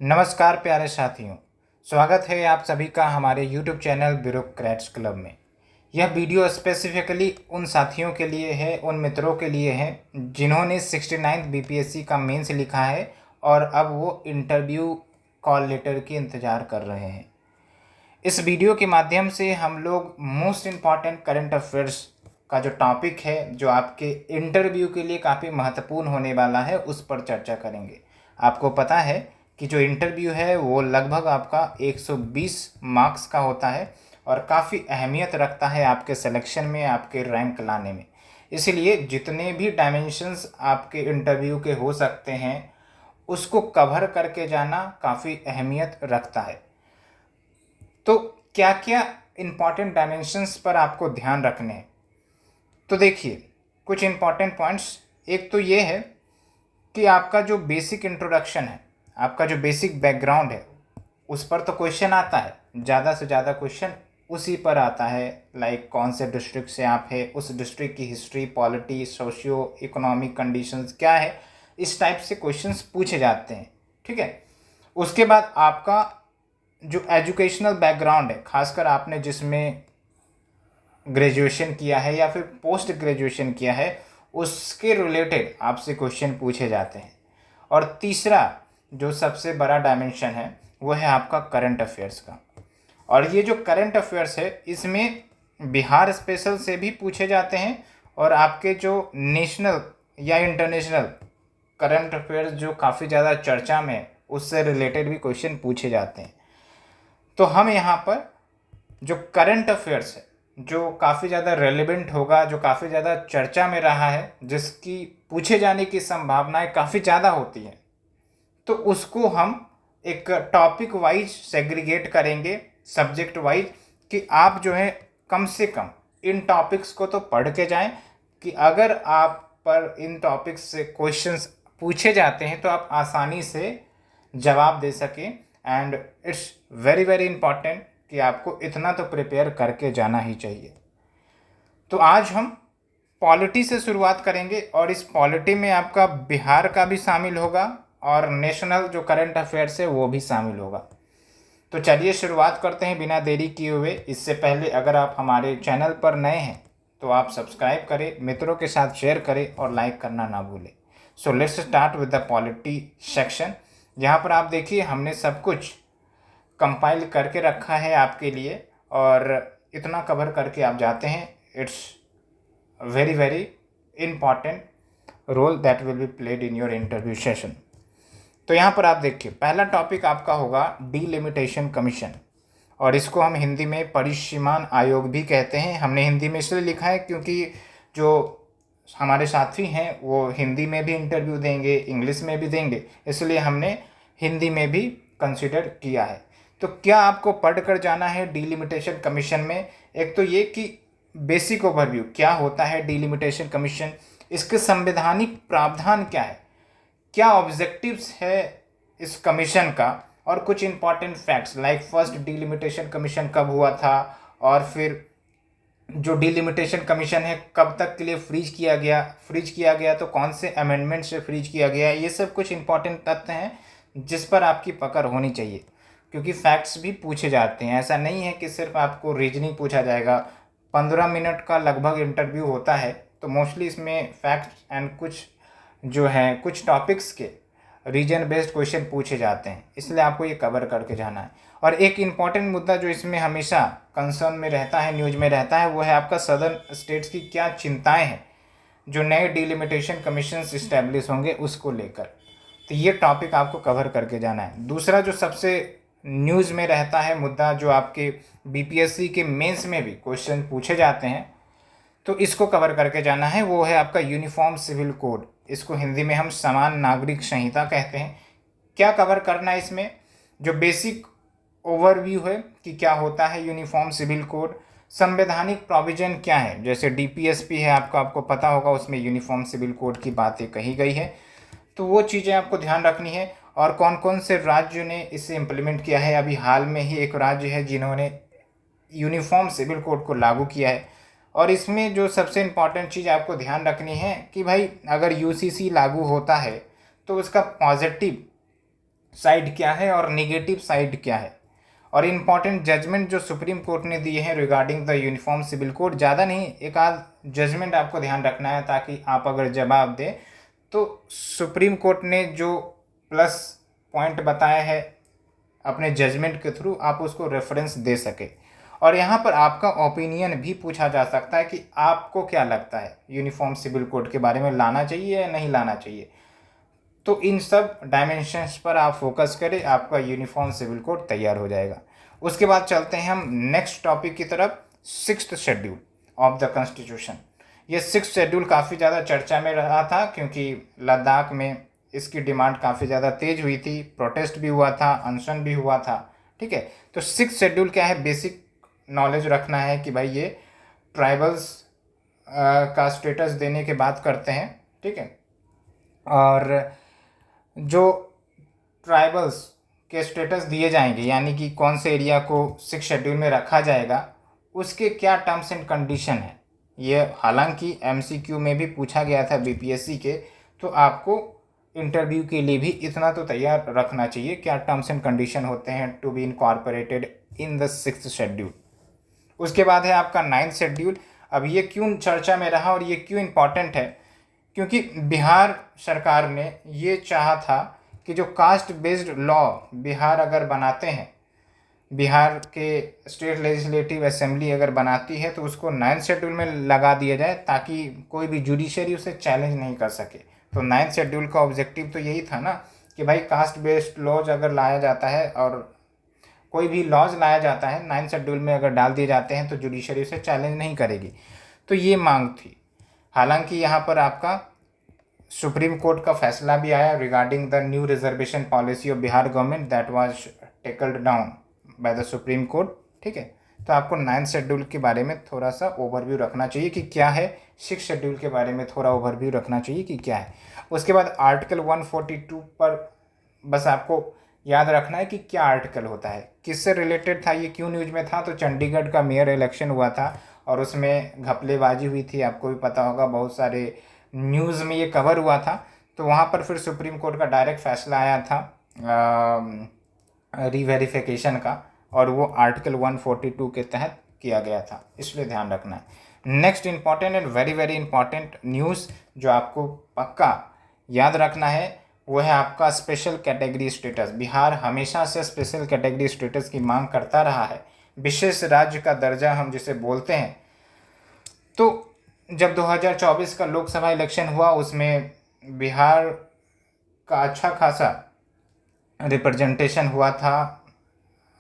नमस्कार प्यारे साथियों। स्वागत है आप सभी का हमारे YouTube चैनल ब्यूरोक्रेट्स क्लब में। यह वीडियो स्पेसिफिकली उन साथियों के लिए है, उन मित्रों के लिए है जिन्होंने 69th बीपीएससी का मेंस लिखा है और अब वो इंटरव्यू कॉल लेटर की इंतज़ार कर रहे हैं। इस वीडियो के माध्यम से हम लोग मोस्ट इम्पॉर्टेंट करंट अफेयर्स का जो टॉपिक है, जो आपके इंटरव्यू के लिए काफ़ी महत्वपूर्ण होने वाला है, उस पर चर्चा करेंगे। आपको पता है कि जो इंटरव्यू है वो लगभग आपका 120 मार्क्स का होता है और काफ़ी अहमियत रखता है आपके सिलेक्शन में, आपके रैंक लाने में। इसलिए जितने भी डायमेंशंस आपके इंटरव्यू के हो सकते हैं उसको कवर करके जाना काफ़ी अहमियत रखता है। तो क्या क्या इम्पॉर्टेंट डायमेंशंस पर आपको ध्यान रखने हैं, तो देखिए कुछ इम्पॉर्टेंट पॉइंट्स। एक तो ये है कि आपका जो बेसिक इंट्रोडक्शन है, आपका जो बेसिक बैकग्राउंड है, उस पर तो क्वेश्चन आता है, ज़्यादा से ज़्यादा क्वेश्चन उसी पर आता है। लाइक कौन से डिस्ट्रिक्ट से आप है, उस डिस्ट्रिक्ट की history, polity, socio economic conditions क्या है, इस टाइप से क्वेश्चंस पूछे जाते हैं। ठीक है। उसके बाद आपका जो एजुकेशनल बैकग्राउंड है, खासकर आपने जिसमें ग्रेजुएशन किया है या फिर पोस्ट ग्रेजुएशन किया है, उसके रिलेटेड आपसे क्वेश्चन पूछे जाते हैं। और तीसरा जो सबसे बड़ा डायमेंशन है वो है आपका करंट अफेयर्स का। और ये जो करंट अफेयर्स है इसमें बिहार स्पेशल से भी पूछे जाते हैं और आपके जो नेशनल या इंटरनेशनल करंट अफेयर्स जो काफ़ी ज़्यादा चर्चा में है उससे रिलेटेड भी क्वेश्चन पूछे जाते हैं। तो हम यहाँ पर जो करंट अफेयर्स है, जो काफ़ी ज़्यादा रेलेवेंट होगा, जो काफ़ी ज़्यादा चर्चा में रहा है, जिसकी पूछे जाने की संभावनाएं काफ़ी ज़्यादा होती हैं, तो उसको हम एक टॉपिक वाइज सेग्रीगेट करेंगे, सब्जेक्ट वाइज, कि आप जो है कम से कम इन टॉपिक्स को तो पढ़ के जाएं कि अगर आप पर इन टॉपिक्स से क्वेश्चंस पूछे जाते हैं तो आप आसानी से जवाब दे सकें। And it's very very important कि आपको इतना तो प्रिपेयर करके जाना ही चाहिए। तो आज हम पॉलिटी से शुरुआत करेंगे और इस पॉलिटी में आपका बिहार का भी शामिल होगा और नेशनल जो करंट अफेयर्स है वो भी शामिल होगा। तो चलिए शुरुआत करते हैं बिना देरी किए हुए। इससे पहले अगर आप हमारे चैनल पर नए हैं तो आप सब्सक्राइब करें, मित्रों के साथ शेयर करें और लाइक करना ना भूलें। So let's start with the polity section. यहाँ पर आप देखिए हमने सब कुछ कंपाइल करके रखा है आपके लिए और इतना कवर करके आप जाते हैं। It's very very important role that will be played in your interview session. तो यहाँ पर आप देखिए पहला टॉपिक आपका होगा डिलिमिटेशन कमीशन, और इसको हम हिंदी में परिसीमान आयोग भी कहते हैं। हमने हिंदी में इसलिए लिखा है क्योंकि जो हमारे साथी हैं वो हिंदी में भी इंटरव्यू देंगे, इंग्लिश में भी देंगे, इसलिए हमने हिंदी में भी कंसिडर किया है। तो क्या आपको पढ़ कर जाना है डिलिमिटेशन कमीशन में? एक तो ये कि बेसिक ओवरव्यू क्या होता है डिलिमिटेशन कमीशन, इसके संवैधानिक प्रावधान क्या है, क्या ऑब्जेक्टिव्स है इस कमीशन का, और कुछ important facts like first delimitation commission कब हुआ था, और फिर जो डिलिमिटेशन कमीशन है कब तक के लिए फ्रीज किया गया तो कौन से अमेंडमेंट से फ्रीज किया गया। ये सब कुछ इंपॉर्टेंट तथ्य हैं जिस पर आपकी पकड़ होनी चाहिए, क्योंकि फैक्ट्स भी पूछे जाते हैं। ऐसा नहीं है कि सिर्फ आपको रीजनिंग पूछा जाएगा। 15 मिनट का लगभग इंटरव्यू होता है, तो मोस्टली इसमें फैक्ट्स एंड कुछ जो है कुछ टॉपिक्स के रीजन बेस्ड क्वेश्चन पूछे जाते हैं, इसलिए आपको ये कवर करके जाना है। और एक इम्पॉर्टेंट मुद्दा जो इसमें हमेशा कंसर्न में रहता है, न्यूज में रहता है, वो है आपका सदर्न स्टेट्स की क्या चिंताएं हैं जो नए डिलिमिटेशन कमीशन इस्टेब्लिश होंगे उसको लेकर। तो ये टॉपिक आपको कवर करके जाना है। दूसरा जो सबसे न्यूज़ में रहता है मुद्दा, जो आपके बीपीएससी के मेंस में भी क्वेश्चन पूछे जाते हैं, तो इसको कवर करके जाना है, वो है आपका यूनिफॉर्म सिविल कोड। इसको हिंदी में हम समान नागरिक संहिता कहते हैं। क्या कवर करना है इसमें? जो बेसिक ओवरव्यू है कि क्या होता है यूनिफॉर्म सिविल कोड, संवैधानिक प्रोविजन क्या है, जैसे डीपीएसपी है आपका, आपको पता होगा उसमें यूनिफॉर्म सिविल कोड की बातें कही गई है, तो वो चीज़ें आपको ध्यान रखनी है। और कौन कौन से राज्यों ने इसे इम्प्लीमेंट किया है। अभी हाल में ही एक राज्य है जिन्होंने यूनिफॉर्म सिविल कोड को लागू किया है। और इसमें जो सबसे इम्पॉर्टेंट चीज़ आपको ध्यान रखनी है कि भाई अगर यूसीसी लागू होता है तो उसका पॉजिटिव साइड क्या है और निगेटिव साइड क्या है, और इम्पॉर्टेंट जजमेंट जो सुप्रीम कोर्ट ने दिए हैं regarding the uniform civil code. ज़्यादा नहीं, एक आध जजमेंट आपको ध्यान रखना है ताकि आप अगर जवाब दें तो सुप्रीम कोर्ट ने जो प्लस पॉइंट बताया है अपने जजमेंट के थ्रू आप उसको रेफरेंस दे सके। और यहाँ पर आपका ओपिनियन भी पूछा जा सकता है कि आपको क्या लगता है यूनिफॉर्म सिविल कोड के बारे में, लाना चाहिए या नहीं लाना चाहिए। तो इन सब डायमेंशंस पर आप फोकस करें, आपका यूनिफॉर्म सिविल कोड तैयार हो जाएगा। उसके बाद चलते हैं हम नेक्स्ट टॉपिक की तरफ, sixth schedule of the constitution. ये सिक्स्थ शेड्यूल काफ़ी ज़्यादा चर्चा में रहा था क्योंकि लद्दाख में इसकी डिमांड काफ़ी ज़्यादा तेज हुई थी, प्रोटेस्ट भी हुआ था, अनशन भी हुआ था। ठीक है, तो सिक्स्थ शेड्यूल क्या है, बेसिक नॉलेज रखना है कि भाई ये ट्राइबल्स का स्टेटस देने के बात करते हैं। ठीक है, और जो ट्राइबल्स के स्टेटस दिए जाएंगे यानी कि कौन से एरिया को सिक्स शेड्यूल में रखा जाएगा, उसके क्या टर्म्स एंड कंडीशन है, ये हालांकि एमसीक्यू में भी पूछा गया था बीपीएससी के, तो आपको इंटरव्यू के लिए भी इतना तो तैयार रखना चाहिए क्या टर्म्स एंड कंडीशन होते हैं to be incorporated in the sixth schedule. उसके बाद है आपका नाइन्थ शेड्यूल। अब ये क्यों चर्चा में रहा और ये क्यों इम्पॉर्टेंट है, क्योंकि बिहार सरकार ने ये चाहा था कि जो कास्ट बेस्ड लॉ बिहार अगर बनाते हैं, बिहार के स्टेट लेजिस्लेटिव असेंबली अगर बनाती है तो उसको नाइन्थ शेड्यूल में लगा दिया जाए ताकि कोई भी जुडिशरी उसे चैलेंज नहीं कर सके। तो नाइन्थ शेड्यूल का ऑब्जेक्टिव तो यही था ना कि भाई कास्ट बेस्ड लॉज अगर लाया जाता है और कोई भी लॉज लाया जाता है नाइन्थ शेड्यूल में अगर डाल दिए जाते हैं तो जुडिशरी उसे चैलेंज नहीं करेगी। तो ये मांग थी। हालांकि यहाँ पर आपका सुप्रीम कोर्ट का फैसला भी आया regarding the new reservation policy of Bihar government that was tackled down by the supreme court. ठीक है, तो आपको नाइन्थ शेड्यूल के बारे में थोड़ा सा ओवरव्यू रखना चाहिए कि क्या है, सिक्स शेड्यूल के बारे में थोड़ा ओवरव्यू रखना चाहिए कि क्या है। उसके बाद आर्टिकल 142 पर बस आपको याद रखना है कि क्या आर्टिकल होता है, किससे रिलेटेड था, ये क्यों न्यूज में था। तो चंडीगढ़ का मेयर इलेक्शन हुआ था और उसमें घपलेबाजी हुई थी, आपको भी पता होगा, बहुत सारे न्यूज़ में ये कवर हुआ था। तो वहाँ पर फिर सुप्रीम कोर्ट का डायरेक्ट फैसला आया था रीवेरिफिकेशन का, और वो आर्टिकल 142 के तहत किया गया था, इसलिए ध्यान रखना है। Next important and very very important news जो आपको पक्का याद रखना है वो है आपका स्पेशल कैटेगरी स्टेटस। बिहार हमेशा से स्पेशल कैटेगरी स्टेटस की मांग करता रहा है, विशेष राज्य का दर्जा हम जिसे बोलते हैं। तो जब 2024 का लोकसभा इलेक्शन हुआ उसमें बिहार का अच्छा खासा रिप्रेजेंटेशन हुआ था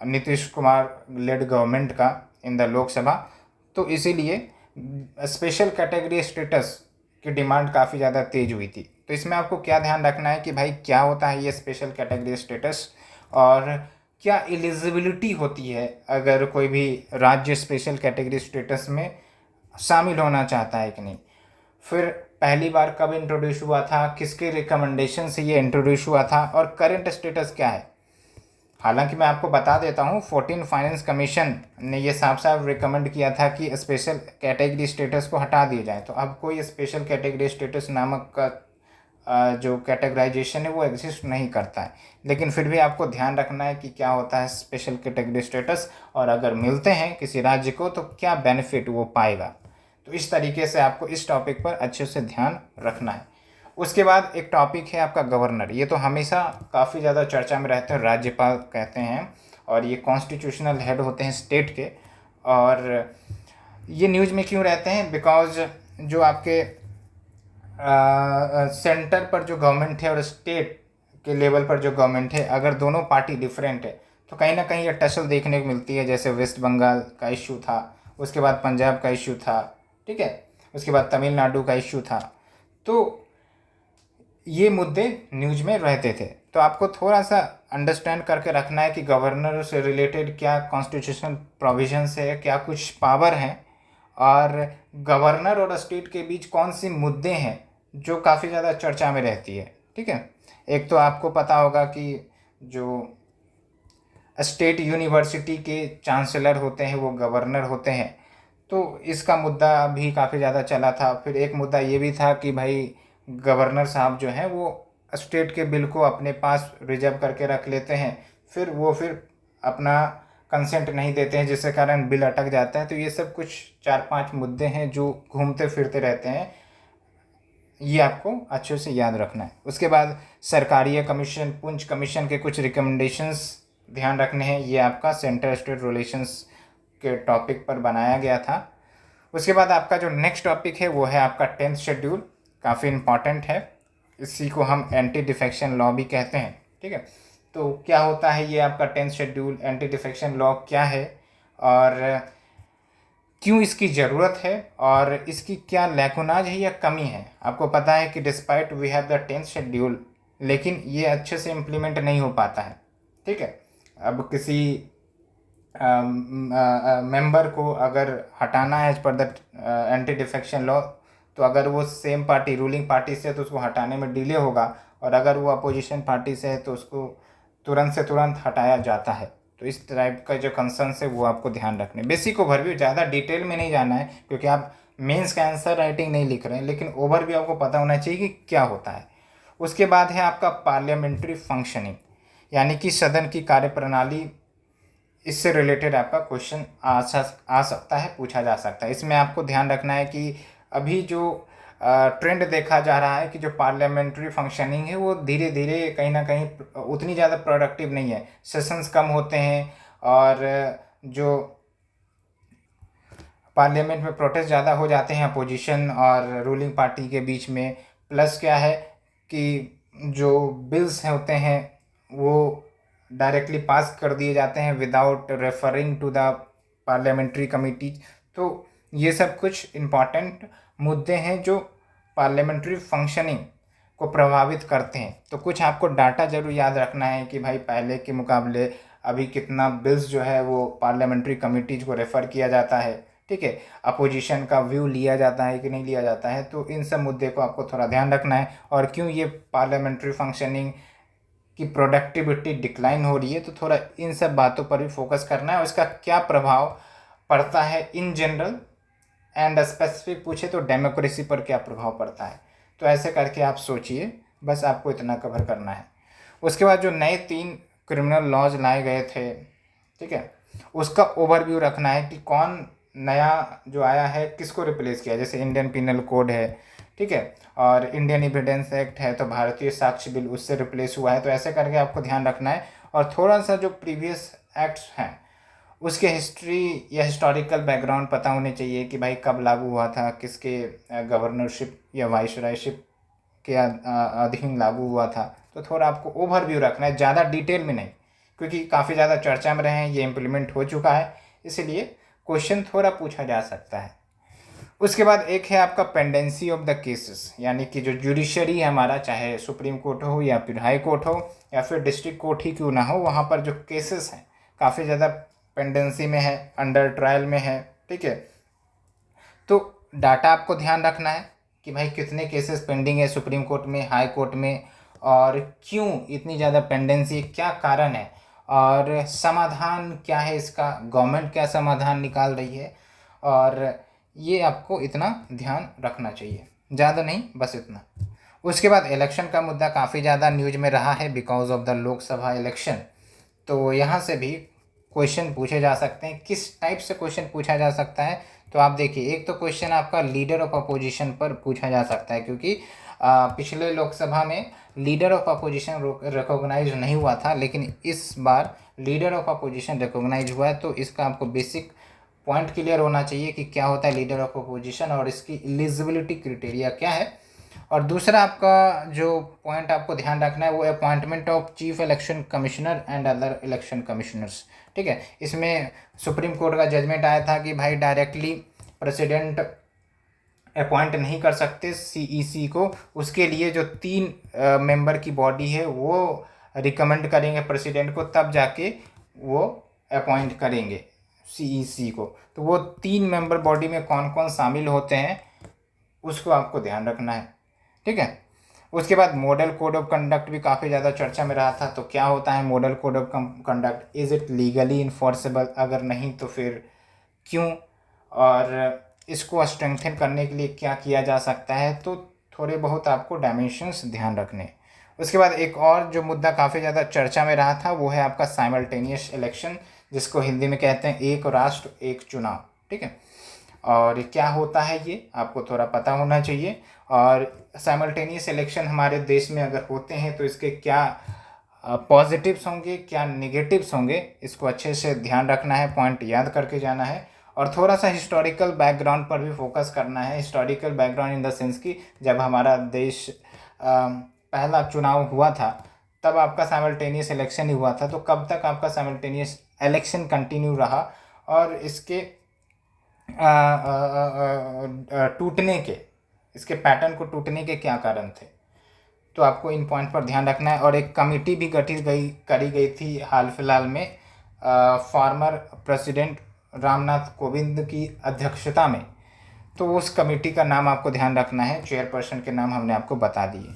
नीतीश कुमार लेड गवर्नमेंट का इन द लोकसभा। तो इसीलिए स्पेशल कैटेगरी स्टेटस की डिमांड काफ़ी ज़्यादा तेज हुई थी। तो इसमें आपको क्या ध्यान रखना है कि भाई क्या होता है ये स्पेशल कैटेगरी स्टेटस और क्या एलिजिबिलिटी होती है अगर कोई भी राज्य स्पेशल कैटेगरी स्टेटस में शामिल होना चाहता है कि नहीं। फिर पहली बार कब इंट्रोड्यूस हुआ था, किसके रिकमेंडेशन से ये इंट्रोड्यूस हुआ था और करंट स्टेटस क्या है। हालांकि मैं आपको बता देता हूँ 14 फाइनेंस कमीशन ने ये साफ साफ रिकमेंड किया था कि स्पेशल कैटेगरी स्टेटस को हटा दिया जाए। तो अब कोई स्पेशल कैटेगरी स्टेटस नामक का जो कैटेगराइजेशन है वो एग्जिस्ट नहीं करता है, लेकिन फिर भी आपको ध्यान रखना है कि क्या होता है स्पेशल कैटेगरी स्टेटस और अगर मिलते हैं किसी राज्य को तो क्या बेनिफिट वो पाएगा। तो इस तरीके से आपको इस टॉपिक पर अच्छे से ध्यान रखना है। उसके बाद एक टॉपिक है आपका गवर्नर। ये तो हमेशा काफ़ी ज़्यादा चर्चा में रहते हैं, राज्यपाल कहते हैं और ये कॉन्स्टिट्यूशनल हेड होते हैं स्टेट के। और ये न्यूज़ में क्यों रहते हैं, बिकॉज जो आपके सेंटर पर जो गवर्नमेंट है और स्टेट के लेवल पर जो गवर्नमेंट है, अगर दोनों पार्टी डिफरेंट है तो कहीं ना कहीं ये टसल देखने को मिलती है। जैसे वेस्ट बंगाल का इशू था, उसके बाद पंजाब का इशू था, ठीक है, उसके बाद तमिलनाडु का इशू था। तो ये मुद्दे न्यूज में रहते थे। तो आपको थोड़ा सा अंडरस्टैंड करके रखना है कि गवर्नर से रिलेटेड क्या कॉन्स्टिट्यूशनल प्रोविजंस है, क्या कुछ पावर हैं और गवर्नर और स्टेट के बीच कौन सी मुद्दे हैं जो काफ़ी ज़्यादा चर्चा में रहती है। ठीक है, एक तो आपको पता होगा कि जो स्टेट यूनिवर्सिटी के चांसलर होते हैं वो गवर्नर होते हैं, तो इसका मुद्दा भी काफ़ी ज़्यादा चला था। फिर एक मुद्दा ये भी था कि भाई गवर्नर साहब जो हैं वो स्टेट के बिल को अपने पास रिजर्व करके रख लेते हैं, फिर अपना कंसेंट नहीं देते हैं, जिसके कारण बिल अटक जाता है। तो ये सब कुछ 4-5 मुद्दे हैं जो घूमते फिरते रहते हैं, ये आपको अच्छे से याद रखना है। उसके बाद सरकारी कमीशन, पुंछ कमीशन के कुछ रिकमेंडेशंस ध्यान रखने हैं। ये आपका सेंटर स्टेट रिलेशंस के टॉपिक पर बनाया गया था। उसके बाद आपका जो नेक्स्ट टॉपिक है वो है आपका 10th शेड्यूल, काफ़ी इम्पॉर्टेंट है। इसी को हम एंटी डिफेक्शन लॉ भी कहते हैं, ठीक है। तो क्या होता है ये आपका 10th schedule, anti defection law क्या है और क्यों इसकी ज़रूरत है और इसकी क्या लैकुनाज है या कमी है। आपको पता है कि despite we have the 10th schedule, लेकिन ये अच्छे से इम्प्लीमेंट नहीं हो पाता है, ठीक है। अब किसी मेंबर को अगर हटाना है as per the anti defection law, तो अगर वो सेम पार्टी, रूलिंग पार्टी से है तो उसको हटाने में डिले होगा, और अगर वो अपोजिशन पार्टी से है तो उसको तुरंत से तुरंत हटाया जाता है। तो इस टाइप का जो कंसर्न्स है वो आपको ध्यान रखने। बेसिक ओवरव्यू, ज़्यादा डिटेल में नहीं जाना है क्योंकि आप मेंस का आंसर राइटिंग नहीं लिख रहे हैं, लेकिन ओवरव्यू आपको पता होना चाहिए कि क्या होता है। उसके बाद है आपका पार्लियामेंट्री फंक्शनिंग, यानी कि सदन की कार्यप्रणाली। इससे रिलेटेड आपका क्वेश्चन आ सकता है, पूछा जा सकता है। इसमें आपको ध्यान रखना है कि अभी जो ट्रेंड देखा जा रहा है कि जो पार्लियामेंट्री फंक्शनिंग है वो धीरे धीरे कहीं ना कहीं उतनी ज़्यादा प्रोडक्टिव नहीं है। सेशंस कम होते हैं और जो पार्लियामेंट में प्रोटेस्ट ज़्यादा हो जाते हैं अपोजिशन और रूलिंग पार्टी के बीच में। प्लस क्या है कि जो बिल्स होते हैं वो डायरेक्टली पास कर दिए जाते हैं without referring to the parliamentary committee. तो ये सब कुछ इम्पॉर्टेंट मुद्दे हैं जो पार्लियामेंट्री फंक्शनिंग को प्रभावित करते हैं। तो कुछ आपको डाटा ज़रूर याद रखना है कि भाई पहले के मुकाबले अभी कितना बिल्स जो है वो पार्लियामेंट्री कमिटीज को रेफ़र किया जाता है, ठीक है। अपोजिशन का व्यू लिया जाता है कि नहीं लिया जाता है। तो इन सब मुद्दे को आपको थोड़ा ध्यान रखना है। और क्यों ये पार्लियामेंट्री फंक्शनिंग की प्रोडक्टिविटी डिक्लाइन हो रही है, तो थोड़ा इन सब बातों पर भी फोकस करना है और इसका क्या प्रभाव पड़ता है इन जनरल एंड स्पेसिफिक पूछे तो डेमोक्रेसी पर क्या प्रभाव पड़ता है। तो ऐसे करके आप सोचिए, बस आपको इतना कवर करना है। उसके बाद जो नए 3 क्रिमिनल लॉज लाए गए थे, ठीक है, उसका ओवरव्यू रखना है कि कौन नया जो आया है किसको रिप्लेस किया। जैसे इंडियन पिनल कोड है, ठीक है, और इंडियन एविडेंस एक्ट है, तो भारतीय साक्ष्य बिल उससे रिप्लेस हुआ है। तो ऐसे करके आपको ध्यान रखना है। और थोड़ा सा जो प्रीवियस एक्ट्स हैं उसके हिस्ट्री या हिस्टोरिकल बैकग्राउंड पता होने चाहिए कि भाई कब लागू हुआ था, किसके गवर्नरशिप या वाइसरायशिप के अधीन लागू हुआ था। तो थोड़ा आपको ओवरव्यू रखना है, ज़्यादा डिटेल में नहीं, क्योंकि काफ़ी ज़्यादा चर्चा में रहे हैं, ये इम्प्लीमेंट हो चुका है, इसलिए क्वेश्चन थोड़ा पूछा जा सकता है। उसके बाद एक है आपका पेंडेंसी ऑफ द केसेस, यानी कि जो जुडिशरी है हमारा, चाहे सुप्रीम कोर्ट हो या फिर हाई कोर्ट हो या फिर डिस्ट्रिक्ट कोर्ट ही क्यों ना हो, वहाँ पर जो केसेस हैं काफ़ी ज़्यादा पेंडेंसी में है, अंडर ट्रायल में है, ठीक है। तो डाटा आपको ध्यान रखना है कि भाई कितने केसेस पेंडिंग है सुप्रीम कोर्ट में, हाई कोर्ट में, और क्यों इतनी ज़्यादा पेंडेंसी, क्या कारण है और समाधान क्या है इसका, गवर्नमेंट क्या समाधान निकाल रही है। और ये आपको इतना ध्यान रखना चाहिए, ज़्यादा नहीं, बस इतना। उसके बाद इलेक्शन का मुद्दा काफ़ी ज़्यादा न्यूज में रहा है because of the Lok Sabha election. तो यहाँ से भी क्वेश्चन पूछे जा सकते हैं। किस टाइप से क्वेश्चन पूछा जा सकता है, तो आप देखिए, एक तो क्वेश्चन आपका लीडर ऑफ अपोजिशन पर पूछा जा सकता है, क्योंकि पिछले लोकसभा में लीडर ऑफ अपोजिशन रिकॉग्नाइज नहीं हुआ था, लेकिन इस बार लीडर ऑफ अपोजिशन रिकॉग्नाइज हुआ है। तो इसका आपको बेसिक पॉइंट क्लियर होना चाहिए कि क्या होता है लीडर ऑफ अपोजिशन और इसकी एलिजिबिलिटी क्राइटेरिया क्या है। और दूसरा आपका जो पॉइंट आपको ध्यान रखना है वो appointment of chief election commissioner and other election commissioners, ठीक है। इसमें सुप्रीम कोर्ट का जजमेंट आया था कि भाई डायरेक्टली प्रेसिडेंट अपॉइंट नहीं कर सकते सीईसी को, उसके लिए जो 3 मेंबर की बॉडी है वो रिकमेंड करेंगे प्रेसिडेंट को, तब जाके वो अपॉइंट करेंगे सीईसी को। तो वो 3 मेंबर बॉडी में कौन कौन शामिल होते हैं उसको आपको ध्यान रखना है, ठीक है। उसके बाद मॉडल कोड ऑफ कंडक्ट भी काफ़ी ज़्यादा चर्चा में रहा था। तो क्या होता है model code of conduct, is it legally enforceable, अगर नहीं तो फिर क्यों, और इसको स्ट्रेंथन करने के लिए क्या किया जा सकता है। तो थोड़े बहुत आपको डायमेंशंस ध्यान रखने। उसके बाद एक और जो मुद्दा काफ़ी ज़्यादा चर्चा में रहा था वो है आपका साइमल्टेनियस इलेक्शन, जिसको हिंदी में कहते हैं एक राष्ट्र एक चुनाव। ठीक है, और क्या होता है ये आपको थोड़ा पता होना चाहिए। और साइमल्टेनियस इलेक्शन हमारे देश में अगर होते हैं तो इसके क्या पॉजिटिव्स होंगे, क्या निगेटिव्स होंगे, इसको अच्छे से ध्यान रखना है, पॉइंट याद करके जाना है। और थोड़ा सा हिस्टोरिकल बैकग्राउंड पर भी फोकस करना है। Historical background in the sense कि जब हमारा देश पहला चुनाव हुआ था तब आपका साइमल्टेनियस इलेक्शन ही हुआ था, तो कब तक आपका साइमल्टेनियस इलेक्शन कंटिन्यू रहा और इसके टूटने के, इसके पैटर्न को टूटने के क्या कारण थे, तो आपको इन पॉइंट पर ध्यान रखना है। और एक कमेटी भी करी गई थी हाल फिलहाल में फॉर्मर प्रेसिडेंट रामनाथ कोविंद की अध्यक्षता में, तो उस कमेटी का नाम आपको ध्यान रखना है, चेयरपर्सन के नाम हमने आपको बता दिए।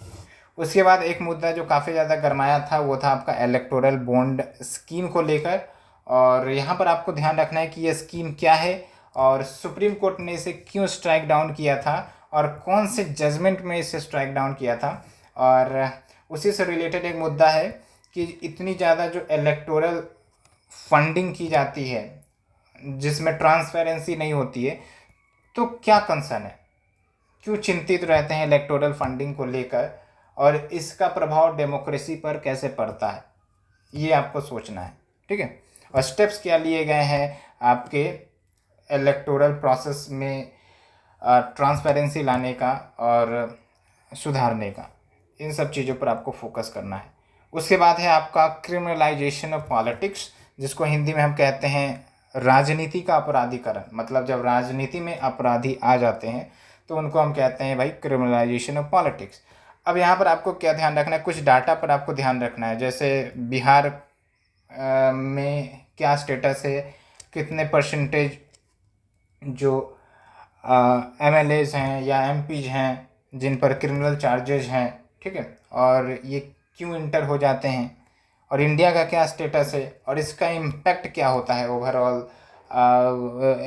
उसके बाद एक मुद्दा जो काफ़ी ज़्यादा गरमाया था वो था आपका इलेक्टोरल बॉन्ड स्कीम को लेकर, और यहाँ पर आपको ध्यान रखना है कि ये स्कीम क्या है और सुप्रीम कोर्ट ने इसे क्यों स्ट्राइक डाउन किया था और कौन से जजमेंट में इसे स्ट्राइक डाउन किया था। और उसी से रिलेटेड एक मुद्दा है कि इतनी ज़्यादा जो इलेक्टोरल फंडिंग की जाती है जिसमें ट्रांसपेरेंसी नहीं होती है, तो क्या कंसर्न है, क्यों चिंतित रहते हैं इलेक्टोरल फंडिंग को लेकर और इसका प्रभाव डेमोक्रेसी पर कैसे पड़ता है, ये आपको सोचना है। ठीक है, और स्टेप्स क्या लिए गए हैं आपके इलेक्टोरल प्रोसेस में ट्रांसपेरेंसी लाने का और सुधारने का, इन सब चीज़ों पर आपको फोकस करना है। उसके बाद है आपका क्रिमिनलाइजेशन ऑफ पॉलिटिक्स, जिसको हिंदी में हम कहते हैं राजनीति का अपराधीकरण। मतलब जब राजनीति में अपराधी आ जाते हैं तो उनको हम कहते हैं भाई क्रिमिनलाइजेशन ऑफ पॉलिटिक्स। अब यहाँ पर आपको क्या ध्यान रखना है, कुछ डाटा पर आपको ध्यान रखना है, जैसे बिहार में क्या स्टेटस है, कितने परसेंटेज जो MLAs हैं या MPs हैं जिन पर क्रिमिनल चार्जेज हैं, ठीक है, और ये क्यों इंटर हो जाते हैं, और इंडिया का क्या स्टेटस है और इसका इम्पैक्ट क्या होता है ओवरऑल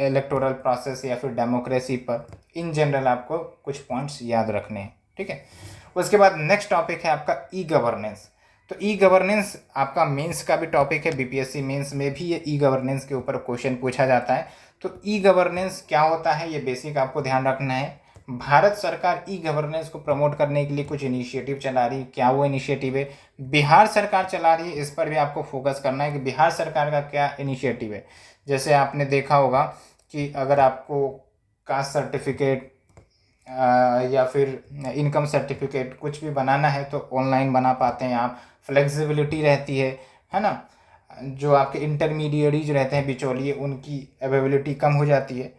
इलेक्टोरल प्रोसेस या फिर डेमोक्रेसी पर। इन जनरल आपको कुछ पॉइंट्स याद रखने हैं। ठीक है, उसके बाद नेक्स्ट टॉपिक है आपका ई गवर्नेंस। तो ई गवर्नेंस आपका मेंस का भी टॉपिक है, BPSC मेंस में भी ये ई गवर्नेंस के ऊपर क्वेश्चन पूछा जाता है। तो ई गवर्नेंस क्या होता है ये बेसिक आपको ध्यान रखना है। भारत सरकार ई गवर्नेंस को प्रमोट करने के लिए कुछ इनिशिएटिव चला रही है, क्या वो इनिशिएटिव है, बिहार सरकार चला रही है, इस पर भी आपको फोकस करना है कि बिहार सरकार का क्या इनिशिएटिव है। जैसे आपने देखा होगा कि अगर आपको कास्ट सर्टिफिकेट या फिर इनकम सर्टिफिकेट कुछ भी बनाना है तो ऑनलाइन बना पाते हैं आप, फ्लेक्सिबिलिटी रहती है ना। जो आपके इंटरमीडिएरीज रहते हैं बिचौलिए, उनकी अवेलेबिलिटी कम हो जाती है।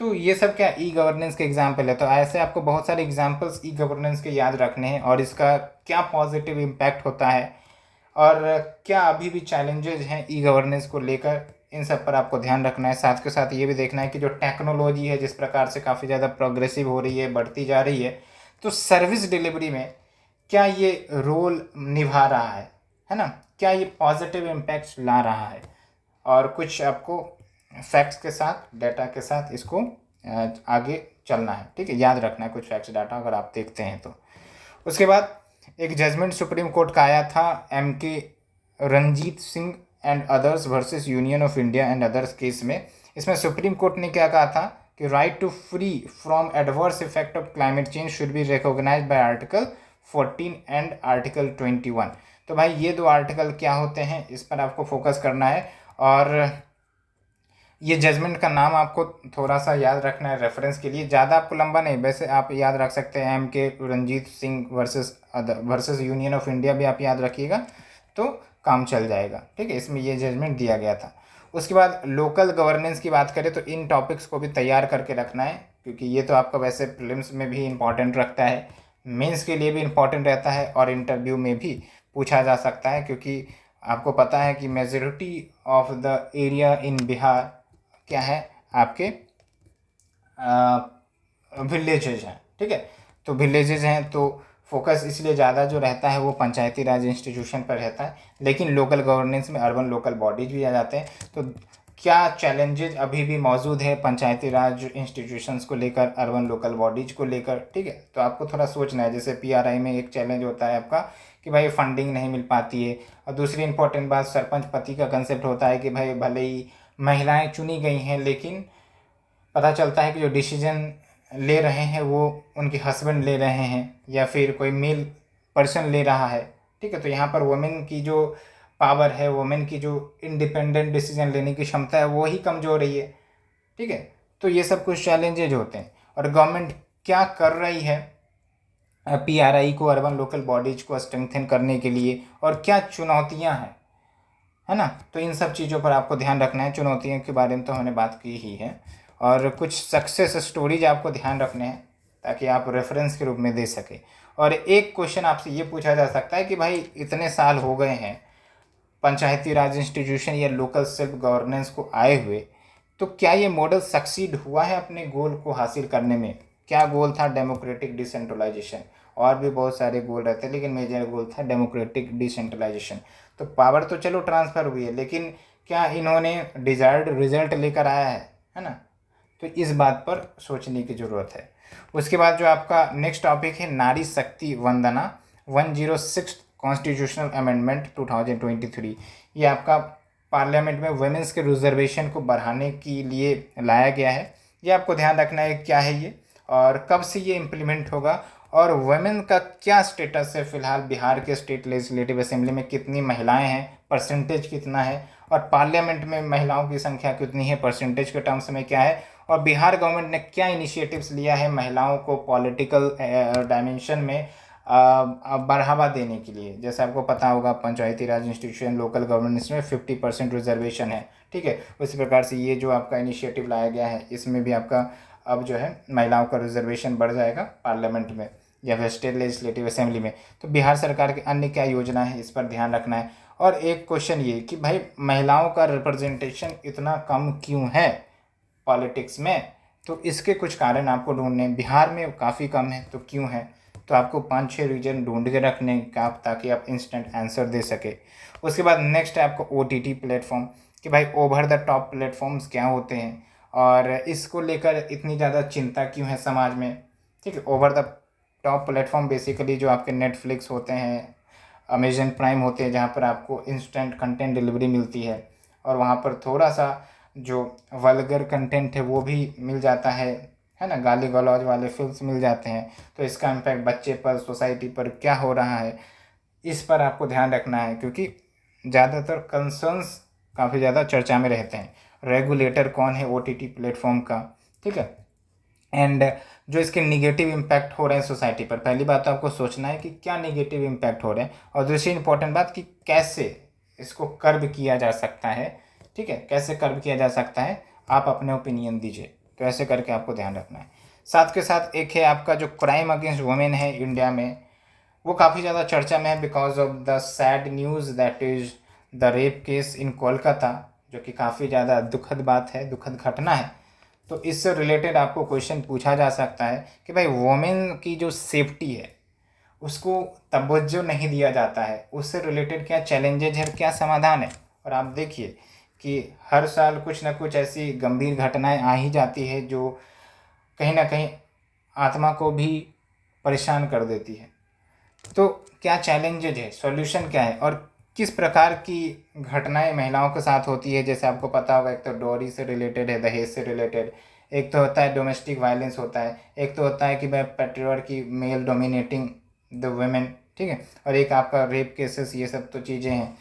तो ये सब क्या ई गवर्नेंस के एग्जाम्पल है। तो ऐसे आपको बहुत सारे एग्जाम्पल्स ई गवर्नेंस के याद रखने हैं और इसका क्या पॉजिटिव इम्पैक्ट होता है और क्या अभी भी चैलेंजेस हैं ई गवर्नेंस को लेकर, इन सब पर आपको ध्यान रखना है। साथ के साथ ये भी देखना है कि जो टेक्नोलॉजी है जिस प्रकार से काफ़ी ज़्यादा प्रोग्रेसिव हो रही है, बढ़ती जा रही है, तो सर्विस डिलीवरी में क्या ये रोल निभा रहा है ना, क्या ये पॉजिटिव इम्पैक्ट्स ला रहा है। और कुछ आपको फैक्ट्स के साथ, डाटा के साथ इसको आगे चलना है। ठीक है, याद रखना है कुछ फैक्ट्स डाटा अगर आप देखते हैं तो। उसके बाद एक जजमेंट सुप्रीम कोर्ट का आया था MK Ranjit Singh and others versus union of India and others case में। इसमें सुप्रीम कोर्ट ने क्या कहा था कि right to free from adverse effect of climate change should be recognised by article 14 and article 21। तो भाई ये दो आर्टिकल क्या होते हैं इस पर आपको फोकस करना है। और ये जजमेंट का नाम आपको थोड़ा सा याद रखना है रेफरेंस के लिए, ज़्यादा आपको लंबा नहीं, वैसे आप याद रख सकते हैं MK Ranjit Singh versus union of India भी आप याद रखिएगा तो काम चल जाएगा। ठीक है, इसमें ये जजमेंट दिया गया था। उसके बाद लोकल गवर्नेंस की बात करें तो इन टॉपिक्स को भी तैयार करके रखना है, क्योंकि ये तो आपका वैसे प्रीलिम्स में भी इम्पॉर्टेंट रखता है, मेंस के लिए भी इम्पॉर्टेंट रहता है और इंटरव्यू में भी पूछा जा सकता है। क्योंकि आपको पता है कि majority of the area in Bihar क्या है, आपके विलेजेज हैं। ठीक है, तो विलेजेज हैं तो फोकस इसलिए ज़्यादा जो रहता है वो पंचायती राज इंस्टीट्यूशन पर रहता है, लेकिन लोकल गवर्नेंस में अर्बन लोकल बॉडीज भी आ जाते हैं। तो क्या चैलेंजेज अभी भी मौजूद है पंचायती राज इंस्टीट्यूशंस को लेकर, अर्बन लोकल बॉडीज को लेकर। ठीक है, तो आपको थोड़ा सोचना है। जैसे PRI में एक चैलेंज होता है आपका कि भाई फंडिंग नहीं मिल पाती है। और दूसरी इंपॉर्टेंट बात, सरपंच पति का कंसेप्ट होता है कि भाई भले ही महिलाएं चुनी गई हैं, लेकिन पता चलता है कि जो डिसीजन ले रहे हैं वो उनके हस्बैंड ले रहे हैं या फिर कोई मेल पर्सन ले रहा है। ठीक है, तो यहाँ पर वुमेन की जो पावर है, वुमेन की जो इंडिपेंडेंट डिसीजन लेने की क्षमता है, वो ही कमज़ोर रही है। ठीक है, तो ये सब कुछ चैलेंजेज होते हैं। और गवर्नमेंट क्या कर रही है PRI को, अर्बन लोकल बॉडीज को स्ट्रेंथन करने के लिए, और क्या चुनौतियां हैं, है ना। तो इन सब चीज़ों पर आपको ध्यान रखना है। चुनौतियों के बारे में तो हमने बात की ही है, और कुछ सक्सेस स्टोरीज आपको ध्यान रखने हैं ताकि आप रेफरेंस के रूप में दे सके। और एक क्वेश्चन आपसे ये पूछा जा सकता है कि भाई इतने साल हो गए हैं पंचायती राज इंस्टीट्यूशन या लोकल सेल्फ गवर्नेंस को आए हुए, तो क्या ये मॉडल सक्सीड हुआ है अपने गोल को हासिल करने में? क्या गोल था? Democratic decentralisation. और भी बहुत सारे गोल रहते हैं, लेकिन मेजर गोल था डेमोक्रेटिक डिसेंट्रलाइजेशन। तो पावर तो चलो ट्रांसफ़र हुई है, लेकिन क्या इन्होंने डिज़ायर्ड रिजल्ट लेकर आया है ना। तो इस बात पर सोचने की ज़रूरत है। उसके बाद जो आपका नेक्स्ट टॉपिक है, नारी शक्ति वंदना 106 कॉन्स्टिट्यूशनल अमेंडमेंट 2023। ये आपका पार्लियामेंट में वुमेन्स के रिजर्वेशन को बढ़ाने के लिए लाया गया है। ये आपको ध्यान रखना है क्या है ये, और कब से ये इम्प्लीमेंट होगा, और वुमेन का क्या स्टेटस है फ़िलहाल बिहार के स्टेट लेजिस्लेटिव असेंबली में, कितनी महिलाएं हैं, परसेंटेज कितना है, और पार्लियामेंट में महिलाओं की संख्या कितनी है, परसेंटेज के टर्म्स में क्या है, और बिहार गवर्नमेंट ने क्या इनिशिएटिव्स लिया है महिलाओं को पॉलिटिकल डायमेंशन में बढ़ावा देने के लिए। जैसे आपको पता होगा पंचायती राज इंस्टीट्यूशन लोकल गवर्नेंस में 50% रिजर्वेशन है। ठीक है, उसी प्रकार से ये जो आपका इनिशिएटिव लाया गया है, इसमें भी आपका अब जो है महिलाओं का रिजर्वेशन बढ़ जाएगा पार्लियामेंट में या फिर स्टेट लेजिस्लेटिव असेंबली में। तो बिहार सरकार की अन्य क्या योजना है, इस पर ध्यान रखना है। और एक क्वेश्चन ये कि भाई महिलाओं का रिप्रेजेंटेशन इतना कम क्यों है पॉलिटिक्स में, तो इसके कुछ कारण आपको ढूंढने। बिहार में काफ़ी कम है, तो क्यों है, तो आपको 5-6 रीजन ढूंढ के रखने का, ताकि आप इंस्टेंट आंसर दे सके। उसके बाद नेक्स्ट है आपको OTT प्लेटफॉर्म, कि भाई ओवर द टॉप प्लेटफॉर्म्स क्या होते हैं और इसको लेकर इतनी ज़्यादा चिंता क्यों है समाज में। ठीक है, over the top platform basically जो आपके नेटफ्लिक्स होते हैं, अमेजन प्राइम होते हैं, जहाँ पर आपको इंस्टेंट कंटेंट डिलीवरी मिलती है, और वहाँ पर थोड़ा सा जो वल्गर कंटेंट है वो भी मिल जाता है ना, गाली गलौज वाले फिल्म्स मिल जाते हैं। तो इसका इम्पैक्ट बच्चे पर, सोसाइटी पर क्या हो रहा है, इस पर आपको ध्यान रखना है, क्योंकि ज़्यादातर कंसर्न्स काफ़ी ज़्यादा चर्चा में रहते हैं। रेगुलेटर कौन है OTT प्लेटफॉर्म का, ठीक है, एंड जो इसके निगेटिव इम्पैक्ट हो रहे हैं सोसाइटी पर। पहली बात तो आपको सोचना है कि क्या निगेटिव इम्पैक्ट हो रहे हैं, और दूसरी इंपॉर्टेंट बात कि कैसे इसको कर्ब किया जा सकता है। ठीक है, कैसे कर्ब किया जा सकता है, आप अपने ओपिनियन दीजिए। तो ऐसे करके आपको ध्यान रखना है। साथ के साथ एक है आपका जो क्राइम अगेंस्ट वुमेन है इंडिया में, वो काफ़ी ज़्यादा चर्चा में है because of the sad news that is the rape case in Kolkata, जो कि काफ़ी ज़्यादा दुखद बात है, दुखद घटना है। तो इससे रिलेटेड आपको क्वेश्चन पूछा जा सकता है कि भाई वुमेन की जो सेफ्टी है उसको तवज्जो नहीं दिया जाता है, उससे रिलेटेड क्या चैलेंजेज है, क्या समाधान है। और आप देखिए कि हर साल कुछ ना कुछ ऐसी गंभीर घटनाएं आ ही जाती है जो कहीं ना कहीं आत्मा को भी परेशान कर देती है। तो क्या चैलेंजेज है, सॉल्यूशन क्या है, और किस प्रकार की घटनाएं महिलाओं के साथ होती है। जैसे आपको पता होगा, एक तो डॉरी से रिलेटेड है, दहेज से रिलेटेड, एक तो होता है डोमेस्टिक वायलेंस होता है, एक तो होता है कि भाई patriarchy, male dominating the women, ठीक है, और एक आपका रेप केसेस, ये सब तो चीज़ें हैं।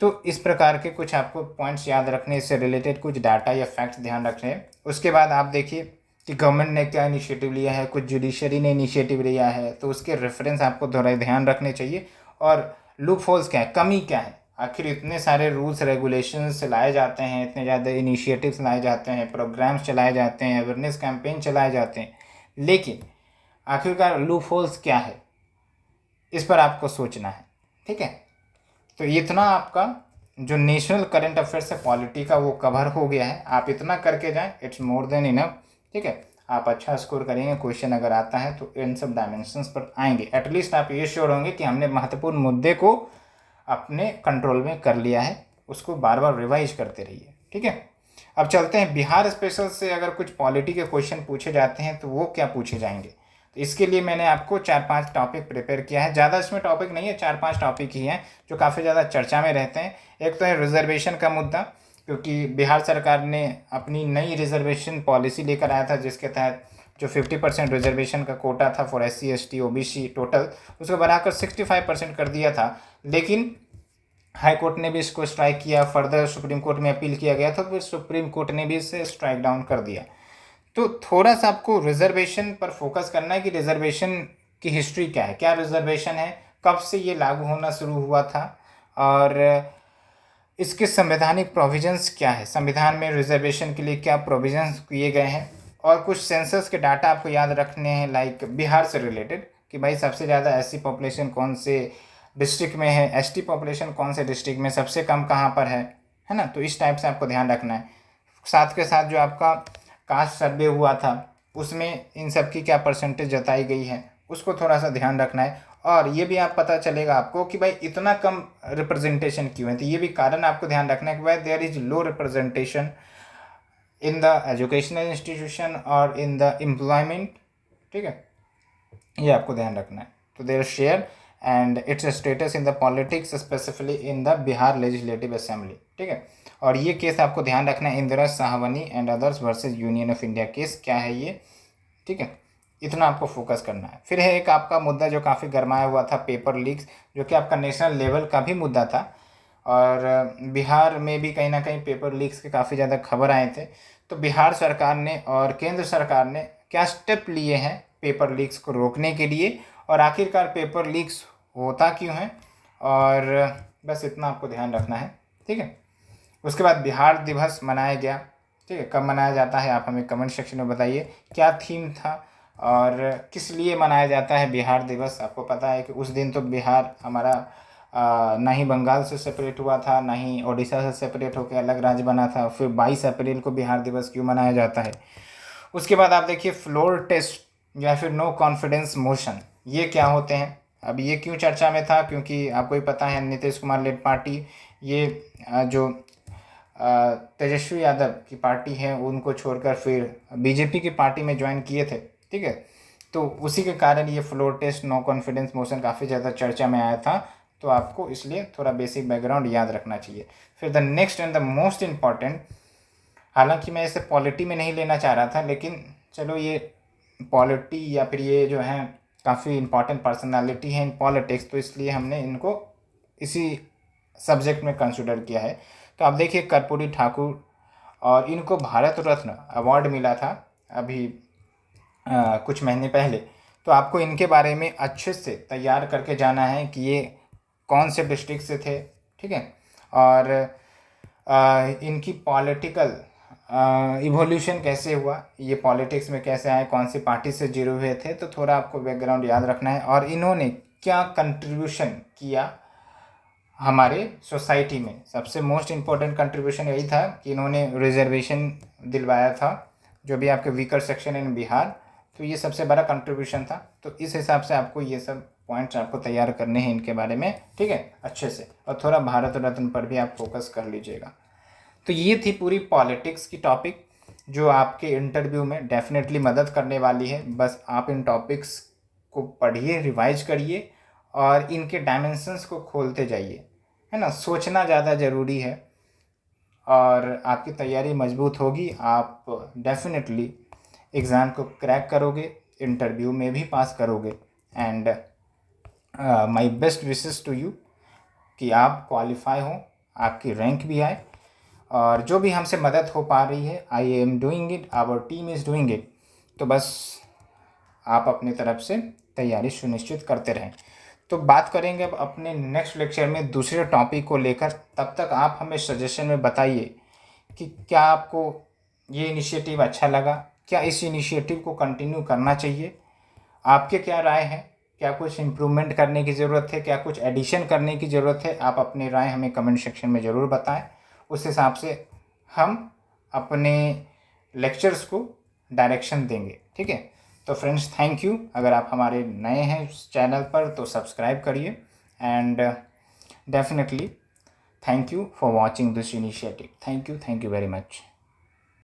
तो इस प्रकार के कुछ आपको पॉइंट्स याद रखने, इससे रिलेटेड कुछ डाटा या फैक्ट्स ध्यान रखने हैं। उसके बाद आप देखिए कि गवर्नमेंट ने क्या इनिशिएटिव लिया है, कुछ जुडिशरी ने इनिशिएटिव लिया है, तो उसके रेफरेंस आपको थोड़ा ध्यान रखने चाहिए। और लूप होल्स क्या है, कमी क्या है, आखिर इतने सारे रूल्स रेगुलेशंस लाए जाते हैं, इतने ज़्यादा इनिशिएटिव्स लाए जाते हैं, प्रोग्राम्स चलाए जाते हैं, अवेयरनेस कैंपेन चलाए जाते हैं, लेकिन आखिरकार लूप होल्स क्या है, इस पर आपको सोचना है। ठीक है, तो इतना आपका जो नेशनल करंट अफेयर्स है पॉलिटी का वो कवर हो गया है। आप इतना करके जाएं, इट्स मोर देन इनफ। ठीक है, आप अच्छा स्कोर करेंगे, क्वेश्चन अगर आता है तो इन सब डायमेंशंस पर आएंगे। एटलीस्ट आप ये श्योर होंगे कि हमने महत्वपूर्ण मुद्दे को अपने कंट्रोल में कर लिया है, उसको बार बार रिवाइज करते रहिए। ठीक है, अब चलते हैं बिहार स्पेशल से। अगर कुछ पॉलिटी के क्वेश्चन पूछे जाते हैं तो वो क्या पूछे जाएंगे, तो इसके लिए मैंने आपको 4-5 टॉपिक प्रिपेयर किया है। ज़्यादा इसमें टॉपिक नहीं है, 4-5 टॉपिक ही हैं जो काफ़ी ज़्यादा चर्चा में रहते हैं। एक तो है रिजर्वेशन का मुद्दा, क्योंकि बिहार सरकार ने अपनी नई रिजर्वेशन पॉलिसी लेकर आया था, जिसके तहत जो 50% रिजर्वेशन का कोटा था for SC ST OBC total, उसको बढ़ाकर 65% कर दिया था। लेकिन हाई कोर्ट ने भी इसको स्ट्राइक किया, फर्दर सुप्रीम कोर्ट में अपील किया गया, तो फिर सुप्रीम कोर्ट ने भी इसे स्ट्राइक डाउन कर दिया। तो थोड़ा सा आपको रिजर्वेशन पर फोकस करना है कि रिजर्वेशन की हिस्ट्री क्या है, क्या रिजर्वेशन है, कब से ये लागू होना शुरू हुआ था, और इसके संवैधानिक प्रोविजंस क्या है, संविधान में रिजर्वेशन के लिए क्या प्रोविजंस किए गए हैं। और कुछ सेंसस के डाटा आपको याद रखने हैं, लाइक बिहार से रिलेटेड, कि भाई सबसे ज़्यादा SC पॉपुलेशन कौन से डिस्ट्रिक्ट में है, ST पॉपुलेशन कौन से डिस्ट्रिक्ट में, सबसे कम कहाँ पर है ना। तो इस टाइप से आपको ध्यान रखना है। साथ के साथ जो आपका कास्ट सर्वे हुआ था, उसमें इन सब की क्या परसेंटेज जताई गई है, उसको थोड़ा सा ध्यान रखना है। और ये भी आप पता चलेगा आपको कि भाई इतना कम रिप्रेजेंटेशन क्यों है, तो ये भी कारण आपको ध्यान रखना है कि भाई there is low representation in the educational institution और इन द एम्प्लॉयमेंट। ठीक है, ये आपको ध्यान रखना है। तो their share and its status in the politics, specifically in the Bihar legislative assembly. ठीक है, और ये केस आपको ध्यान रखना है, Indira Sawhney and others versus union of India case, क्या है ये। ठीक है, इतना आपको फोकस करना है। फिर है एक आपका मुद्दा जो काफ़ी गरमाया हुआ था, पेपर लीक्स, जो कि आपका नेशनल लेवल का भी मुद्दा था, और बिहार में भी कहीं ना कहीं पेपर लीक्स के काफ़ी ज़्यादा खबर आए थे। तो बिहार सरकार ने और केंद्र सरकार ने क्या स्टेप लिए हैं पेपर लीक्स को रोकने के लिए, और आखिरकार पेपर लीक्स होता क्यों है, और बस इतना आपको ध्यान रखना है। ठीक है, उसके बाद बिहार दिवस मनाया गया। ठीक है, कब मनाया जाता है आप हमें कमेंट सेक्शन में बताइए, क्या थीम था और किस लिए मनाया जाता है बिहार दिवस। आपको पता है कि उस दिन तो बिहार हमारा ना ही बंगाल से सेपरेट हुआ था, ना ही उड़ीसा से सेपरेट होकर अलग राज्य बना था। फिर 22 अप्रैल को बिहार दिवस क्यों मनाया जाता है। उसके बाद आप देखिए फ्लोर टेस्ट या फिर नो कॉन्फिडेंस मोशन, ये क्या होते हैं। अब ये क्यों चर्चा में था, क्योंकि आपको ही पता है नीतीश कुमार लेड पार्टी, ये जो तेजस्वी यादव की पार्टी है, उनको छोड़कर फिर बीजेपी की पार्टी में ज्वाइन किए थे। ठीक है, तो उसी के कारण ये floor test no confidence motion काफ़ी ज़्यादा चर्चा में आया था। तो आपको इसलिए थोड़ा बेसिक बैकग्राउंड याद रखना चाहिए। फिर the next and the most important, हालांकि मैं इसे पॉलिटी में नहीं लेना चाह रहा था, लेकिन चलो ये पॉलिटी या फिर ये जो है काफ़ी इम्पॉर्टेंट पर्सनालिटी है इन पॉलिटिक्स, तो इसलिए हमने इनको इसी सब्जेक्ट में कंसिडर किया है। तो आप देखिए कर्पूरी ठाकुर, और इनको भारत रत्न अवार्ड मिला था अभी कुछ महीने पहले। तो आपको इनके बारे में अच्छे से तैयार करके जाना है कि ये कौन से डिस्ट्रिक्ट से थे। ठीक है, और इनकी पॉलिटिकल इवोल्यूशन कैसे हुआ, ये पॉलिटिक्स में कैसे आए, कौन सी पार्टी से जुड़े हुए थे, तो थोड़ा आपको बैकग्राउंड याद रखना है। और इन्होंने क्या कंट्रीब्यूशन किया हमारे सोसाइटी में, सबसे मोस्ट इम्पोर्टेंट कंट्रीब्यूशन यही था कि इन्होंने रिजर्वेशन दिलवाया था जो भी आपके वीकर सेक्शन इन बिहार, तो ये सबसे बड़ा कंट्रीब्यूशन था। तो इस हिसाब से आपको ये सब पॉइंट्स आपको तैयार करने हैं इनके बारे में। ठीक है, अच्छे से, और थोड़ा भारत रत्न पर भी आप फोकस कर लीजिएगा। तो ये थी पूरी पॉलिटिक्स की टॉपिक, जो आपके इंटरव्यू में डेफिनेटली मदद करने वाली है। बस आप इन टॉपिक्स को पढ़िए, रिवाइज करिए, और इनके डायमेंशंस को खोलते जाइए, है ना। सोचना ज़्यादा ज़रूरी है, और आपकी तैयारी मजबूत होगी, आप डेफिनेटली एग्ज़ाम को क्रैक करोगे, इंटरव्यू में भी पास करोगे। And my best wishes to you कि आप क्वालिफाई हो, आपकी रैंक भी आए, और जो भी हमसे मदद हो पा रही है, I am doing it, our team is doing it. तो बस आप अपनी तरफ से तैयारी सुनिश्चित करते रहें। तो बात करेंगे अब अपने नेक्स्ट लेक्चर में दूसरे टॉपिक को लेकर। तब तक आप हमें सजेशन में बताइए कि क्या आपको ये इनिशिएटिव अच्छा लगा, क्या इस इनिशिएटिव को कंटिन्यू करना चाहिए, आपके क्या राय है, क्या कुछ इम्प्रूवमेंट करने की ज़रूरत है, क्या कुछ एडिशन करने की ज़रूरत है। आप अपनी राय हमें कमेंट सेक्शन में ज़रूर बताएं, उस हिसाब से हम अपने लेक्चर्स को डायरेक्शन देंगे। ठीक है, तो फ्रेंड्स थैंक यू। अगर आप हमारे नए हैं इस चैनल पर तो सब्सक्राइब करिए, and definitely thank you for watching this initiative. Thank you very much.